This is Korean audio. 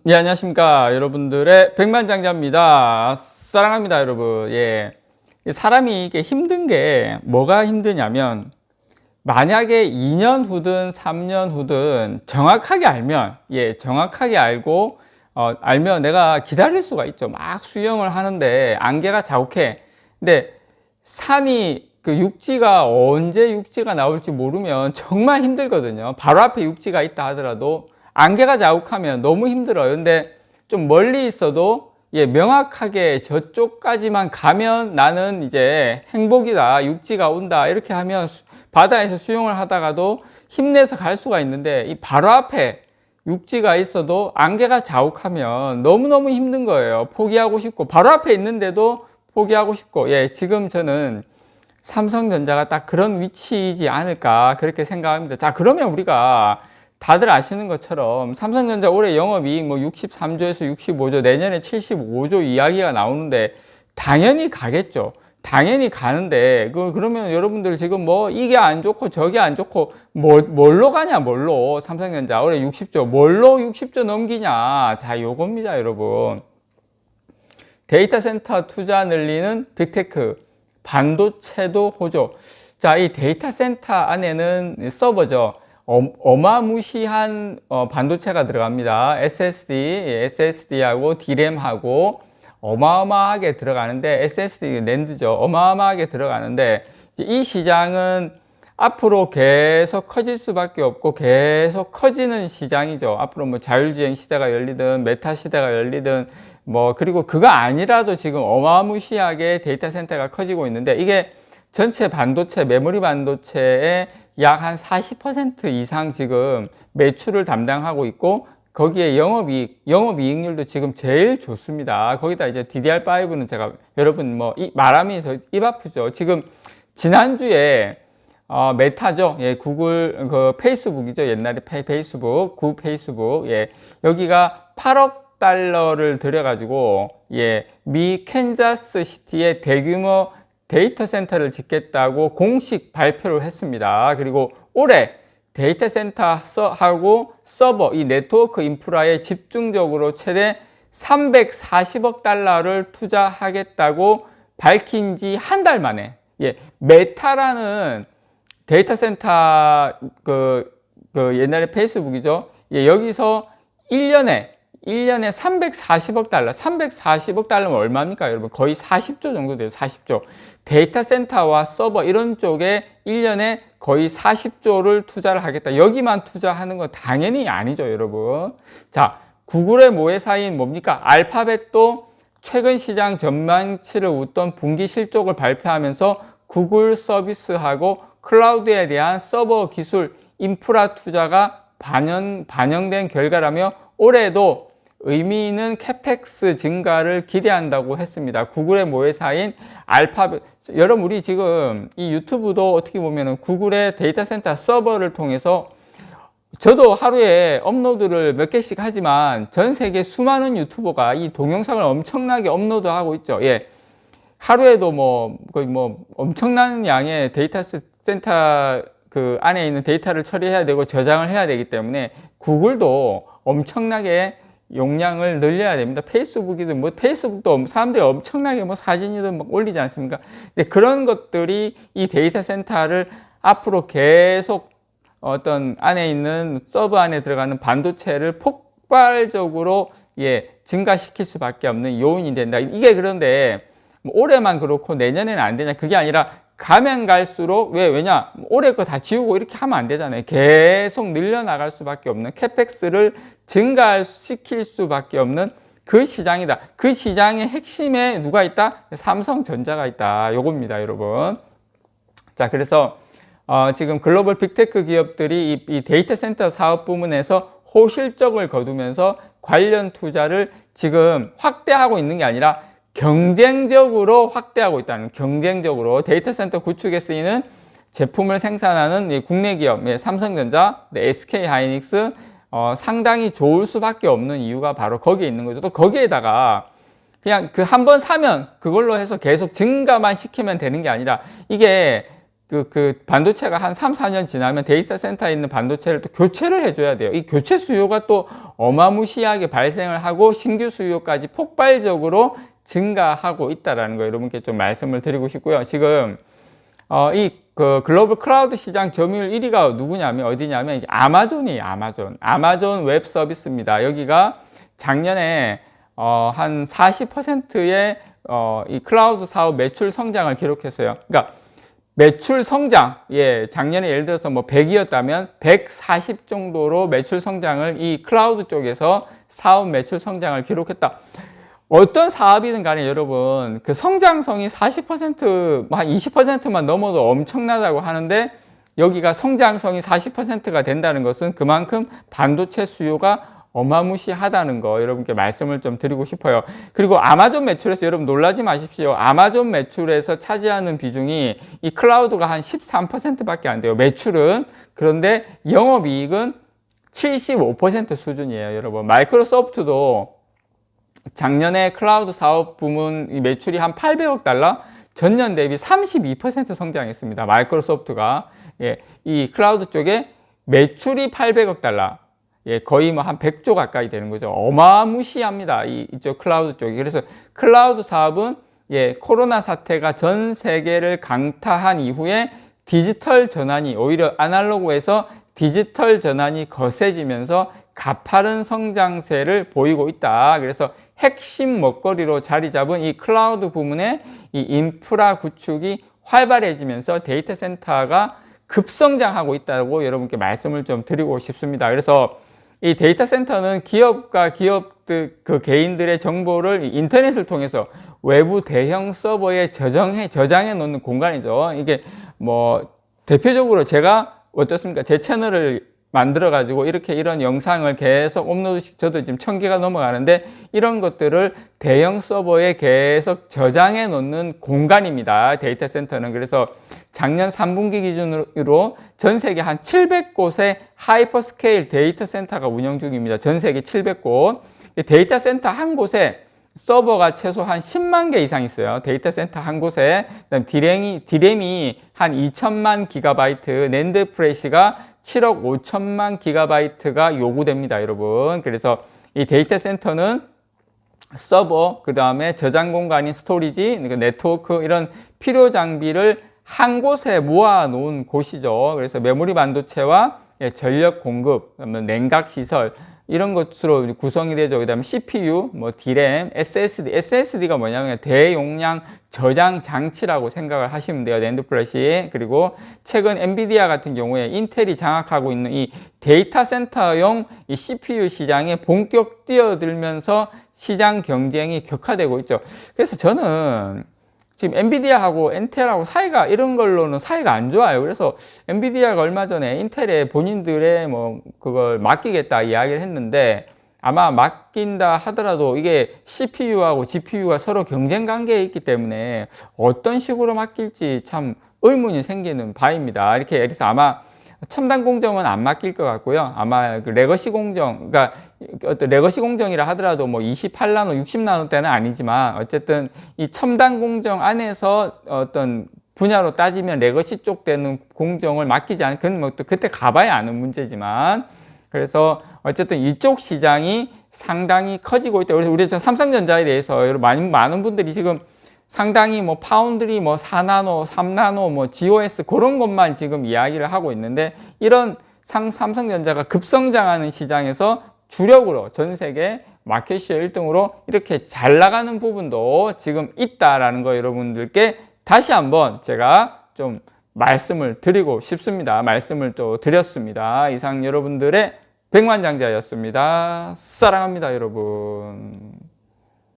예, 안녕하십니까. 여러분들의 백만장자입니다. 사랑합니다, 여러분. 예. 사람이 이게 힘든 게 뭐가 힘드냐면, 만약에 2년 후든 3년 후든 정확하게 알면, 정확하게 알면 내가 기다릴 수가 있죠. 막 수영을 하는데 안개가 자욱해. 근데 그 육지가 언제 육지가 나올지 모르면 정말 힘들거든요. 바로 앞에 육지가 있다 하더라도 안개가 자욱하면 너무 힘들어요. 근데 좀 멀리 있어도 명확하게 저쪽까지만 가면 나는 이제 행복이다. 육지가 온다. 이렇게 하면 바다에서 수영을 하다가도 힘내서 갈 수가 있는데, 이 바로 앞에 육지가 있어도 안개가 자욱하면 너무너무 힘든 거예요. 포기하고 싶고, 바로 앞에 있는데도 포기하고 싶고, 지금 저는 삼성전자가 딱 그런 위치이지 않을까 그렇게 생각합니다. 자, 그러면 우리가 다들 아시는 것처럼 삼성전자 올해 영업이익 63조에서 65조, 내년에 75조 이야기가 나오는데 당연히 가겠죠. 당연히 가는데 그러면 여러분들 지금 이게 안 좋고 저게 안 좋고 뭘로 가냐, 뭘로. 삼성전자 올해 60조 뭘로 60조 넘기냐. 자, 요겁니다, 여러분. 데이터 센터 투자 늘리는 빅테크, 반도체도 호조. 자, 이 데이터 센터 안에는 서버죠. 어마무시한 반도체가 들어갑니다. SSD하고 D램하고 어마어마하게 들어가는데, SSD 낸드죠. 어마어마하게 들어가는데, 이 시장은 앞으로 계속 커질 수밖에 없고 계속 커지는 시장이죠. 앞으로 자율주행 시대가 열리든 메타 시대가 열리든 그리고 그거 아니라도 지금 어마무시하게 데이터 센터가 커지고 있는데, 이게 전체 반도체, 메모리 반도체의 약 한 40% 이상 지금 매출을 담당하고 있고, 거기에 영업이익률도 지금 제일 좋습니다. 거기다 이제 DDR5는 제가 여러분 말하면 입 아프죠. 지금 지난주에 메타죠. 구글 페이스북이죠. 옛날에 페이스북, 구 페이스북. 여기가 8억 달러를 들여가지고 미 캔자스 시티에 대규모 데이터 센터를 짓겠다고 공식 발표를 했습니다. 그리고 올해 데이터 센터하고 서버, 이 네트워크 인프라에 집중적으로 최대 340억 달러를 투자하겠다고 밝힌 지 한 달 만에, 메타라는 데이터 센터 옛날에 페이스북이죠. 여기서 1년에 340억 달러. 340억 달러면 얼마입니까, 여러분? 거의 40조 정도 돼요. 40조. 데이터 센터와 서버 이런 쪽에 1년에 거의 40조를 투자를 하겠다. 여기만 투자하는 건 당연히 아니죠, 여러분. 자, 구글의 모회사인 뭡니까? 알파벳도 최근 시장 전망치를 웃돈 분기 실적을 발표하면서 구글 서비스하고 클라우드에 대한 서버 기술 인프라 투자가 반영된 결과라며 올해도 의미 있는 캐펙스 증가를 기대한다고 했습니다. 구글의 모회사인 알파벳. 여러분, 우리 지금 이 유튜브도 어떻게 보면은 구글의 데이터 센터 서버를 통해서, 저도 하루에 업로드를 몇 개씩 하지만 전 세계 수많은 유튜버가 이 동영상을 엄청나게 업로드하고 있죠. 하루에도 거의 엄청난 양의 데이터 센터 안에 있는 데이터를 처리해야 되고 저장을 해야 되기 때문에 구글도 엄청나게 용량을 늘려야 됩니다. 페이스북이든 페이스북도 사람들이 엄청나게 사진이든 올리지 않습니까? 근데 그런 것들이 이 데이터 센터를 앞으로 계속 어떤 안에 있는 서버 안에 들어가는 반도체를 폭발적으로 증가시킬 수밖에 없는 요인이 된다. 이게 그런데 올해만 그렇고 내년에는 안 되냐? 그게 아니라 가면 갈수록 왜냐? 올해 거 다 지우고 이렇게 하면 안 되잖아요. 계속 늘려나갈 수밖에 없는, 캐펙스를 증가시킬 수밖에 없는 그 시장이다. 그 시장의 핵심에 누가 있다? 삼성전자가 있다. 요겁니다, 여러분. 자, 그래서 지금 글로벌 빅테크 기업들이 이 데이터 센터 사업 부문에서 호실적을 거두면서 관련 투자를 지금 확대하고 있는 게 아니라 경쟁적으로 확대하고 있다는, 경쟁적으로 데이터 센터 구축에 쓰이는 제품을 생산하는 국내 기업, 삼성전자, SK 하이닉스 상당히 좋을 수밖에 없는 이유가 바로 거기에 있는 거죠. 또 거기에다가 그냥 한 번 사면 그걸로 해서 계속 증가만 시키면 되는 게 아니라, 이게 그 반도체가 한 3, 4년 지나면 데이터 센터에 있는 반도체를 또 교체를 해줘야 돼요. 이 교체 수요가 또 어마무시하게 발생을 하고 신규 수요까지 폭발적으로 증가하고 있다라는 거 여러분께 좀 말씀을 드리고 싶고요. 지금 그 글로벌 클라우드 시장 점유율 1위가 누구냐면 어디냐면 이제 아마존이에요. 아마존 웹 서비스입니다. 여기가 작년에 한 40%의 이 클라우드 사업 매출 성장을 기록했어요. 그러니까 매출 성장, 작년에 예를 들어서 뭐 100이었다면 140 정도로 매출 성장을 이 클라우드 쪽에서 사업 매출 성장을 기록했다. 어떤 사업이든 간에 여러분, 그 성장성이 40%, 한 20%만 넘어도 엄청나다고 하는데 여기가 성장성이 40%가 된다는 것은 그만큼 반도체 수요가 어마무시하다는 거 여러분께 말씀을 좀 드리고 싶어요. 그리고 아마존 매출에서 여러분 놀라지 마십시오. 아마존 매출에서 차지하는 비중이 이 클라우드가 한 13%밖에 안 돼요. 매출은. 그런데 영업이익은 75% 수준이에요. 여러분 마이크로소프트도 작년에 클라우드 사업 부문 매출이 한 800억 달러, 전년 대비 32% 성장했습니다. 마이크로소프트가 이 클라우드 쪽에 매출이 800억 달러. 거의 뭐 한 100조 가까이 되는 거죠. 어마무시합니다. 이쪽 클라우드 쪽이. 그래서 클라우드 사업은 코로나 사태가 전 세계를 강타한 이후에 디지털 전환이 오히려 아날로그에서 디지털 전환이 거세지면서 가파른 성장세를 보이고 있다. 그래서 핵심 먹거리로 자리 잡은 이 클라우드 부문의 이 인프라 구축이 활발해지면서 데이터 센터가 급성장하고 있다고 여러분께 말씀을 좀 드리고 싶습니다. 그래서 이 데이터 센터는 기업과 기업들 그 개인들의 정보를 인터넷을 통해서 외부 대형 서버에 저장해 놓는 공간이죠. 이게 뭐 대표적으로 제가 어떻습니까? 제 채널을 만들어 가지고 이런 영상을 계속 업로드씩 저도 지금 1000개가 넘어가는데 이런 것들을 대형 서버에 계속 저장해 놓는 공간입니다. 데이터 센터는. 그래서 작년 3분기 기준으로 전 세계 한 700곳의 하이퍼스케일 데이터 센터가 운영 중입니다. 전 세계 700곳. 데이터 센터 한 곳에 서버가 최소 한 10만 개 이상 있어요. 데이터 센터 한 곳에. 그다음 디램이 한 2천만 기가바이트, 낸드 플래시가 7억 5천만 기가바이트가 요구됩니다, 여러분. 그래서 이 데이터 센터는 서버, 그 다음에 저장 공간인 스토리지, 네트워크 이런 필요 장비를 한 곳에 모아 놓은 곳이죠. 그래서 메모리 반도체와 전력 공급, 냉각 시설 이런 것으로 구성이 되죠. 그 다음에 CPU, 뭐 D램, SSD가 뭐냐면 대용량 저장 장치라고 생각을 하시면 돼요. 낸드 플래시. 그리고 최근 엔비디아 같은 경우에 인텔이 장악하고 있는 이 데이터 센터용 이 CPU 시장에 본격 뛰어들면서 시장 경쟁이 격화되고 있죠. 그래서 저는 지금 엔비디아하고 인텔하고 사이가 이런 걸로는 사이가 안 좋아요. 그래서 엔비디아가 얼마 전에 인텔에 본인들의 뭐 그걸 맡기겠다 이야기를 했는데 아마 맡긴다 하더라도 이게 CPU하고 GPU가 서로 경쟁 관계에 있기 때문에 어떤 식으로 맡길지 참 의문이 생기는 바입니다. 이렇게 해서 아마 첨단 공정은 안 맡길 것 같고요. 아마 그 레거시 공정, 그러니까 어떤 레거시 공정이라 하더라도 뭐 28나노, 60나노 대는 아니지만 어쨌든 이 첨단 공정 안에서 어떤 분야로 따지면 레거시 쪽 되는 공정을 맡기지 않은, 그건 뭐 또 그때 가봐야 아는 문제지만, 그래서 어쨌든 이쪽 시장이 상당히 커지고 있다. 그래서 우리 삼성전자에 대해서 많은 분들이 지금 상당히 뭐 파운드리, 뭐 4나노, 3나노, 뭐 GOS 그런 것만 지금 이야기를 하고 있는데 이런 삼성전자가 급성장하는 시장에서 주력으로 전 세계 마켓시어 1등으로 이렇게 잘 나가는 부분도 지금 있다라는 거 여러분들께 다시 한번 제가 좀 말씀을 드리고 싶습니다. 말씀을 또 드렸습니다. 이상 여러분들의 백만장자였습니다. 사랑합니다, 여러분.